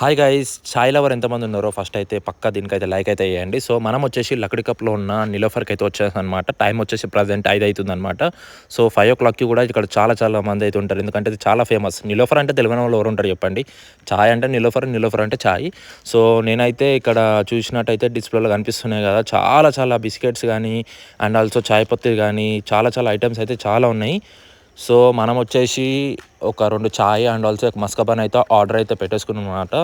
Hi guys, చాయ్ lover ఎంతమంది ఉన్నారో first అయితే పక్కా దీనికైతే లైక్ అయితే వేయండి. సో మనం వచ్చేసి లక్డీ కప్లో ఉన్న నిలోఫర్కి అయితే వచ్చేసనమాట. టైం వచ్చేసి ప్రజెంట్ 5 అవుతుందన్నమాట. సో 5 o'clockకి కూడా ఇక్కడ చాలా చాలా మంది అయితే ఉంటారు. ఎందుకంటే ఇది చాలా ఫేమస్. నిలోఫర్ అంటే తెలియని వాళ్ళు ఎవరు ఉంటారు చెప్పండి. చాయ్ అంటే నిలోఫర్, నిలోఫర్ అంటే చాయ్. సో నేనైతే ఇక్కడ చూసినట్టయితే డిస్ప్లేలో కనిపిస్తున్నాయి కదా, చాలా చాలా బిస్కెట్స్ కానీ అండ్ ఆల్సో చాయ్ పత్తి కానీ చాలా చాలా ఐటమ్స్ అయితే చాలా ఉన్నాయి. సో మనం వచ్చేసి ఒక 2 చాయ్ అండ్ ఆల్సో ఒక మస్కాబన్ అయితే ఆర్డర్ అయితే పెట్టేసుకున్నాం అనమాట.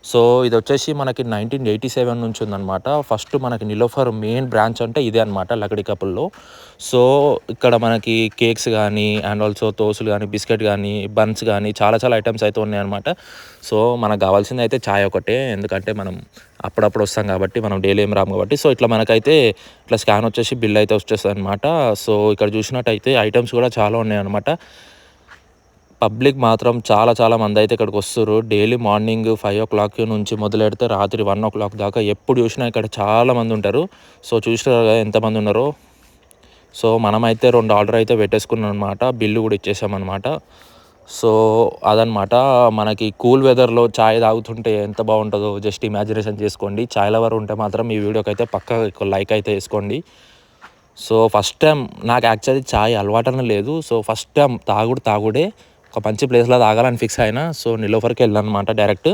సో ఇది వచ్చేసి మనకి 1987 నుంచి ఉందన్నమాట. ఫస్ట్ మనకి నిలోఫర్ మెయిన్ బ్రాంచ్ అంటే ఇదే అనమాట లక్డీ కపుల్లో. సో ఇక్కడ మనకి కేక్స్ కానీ అండ్ ఆల్సో తోసులు కానీ బిస్కెట్ కానీ బన్స్ కానీ చాలా చాలా ఐటమ్స్ అయితే ఉన్నాయన్నమాట. సో మనకు కావాల్సింది అయితే చాయ్ ఒకటే, ఎందుకంటే మనం అప్పుడప్పుడు వస్తాం కాబట్టి, మనం డైలీ ఏం రాము కాబట్టి. సో ఇట్లా మనకైతే ఇట్లా స్కాన్ వచ్చేసి బిల్ అయితే వచ్చేస్తుంది అనమాట. సో ఇక్కడ చూసినట్టయితే ఐటమ్స్ కూడా చాలా ఉన్నాయన్నమాట. పబ్లిక్ మాత్రం చాలా చాలా మంది అయితే ఇక్కడికి వస్తారు. డైలీ మార్నింగ్ 5 o'clock నుంచి మొదలెడితే రాత్రి 1 o'clock దాకా ఎప్పుడు చూసినా ఇక్కడ చాలా మంది ఉంటారు. సో చూసినారు కదా ఎంతమంది ఉన్నారో. సో మనమైతే 2 ఆర్డర్ అయితే పెట్టేసుకున్నాం అనమాట. బిల్లు కూడా ఇచ్చేసామన్నమాట. సో అదనమాట. మనకి కూల్ వెదర్లో చాయ్ తాగుతుంటే ఎంత బాగుంటుందో జస్ట్ ఇమాజినేషన్ చేసుకోండి. చాయ్ లవర్ ఉంటే మాత్రం ఈ వీడియోకి అయితే పక్కా లైక్ అయితే వేసుకోండి. సో ఫస్ట్ టైం నాకు యాక్చువల్లీ చాయ్ అలవాటనే లేదు. సో ఫస్ట్ టైం తాగుడే ఒక మంచి ప్లేస్లో తాగాలని ఫిక్స్ అయినా. సో నిలోఫర్కి వెళ్ళాను అనమాట డైరెక్ట్.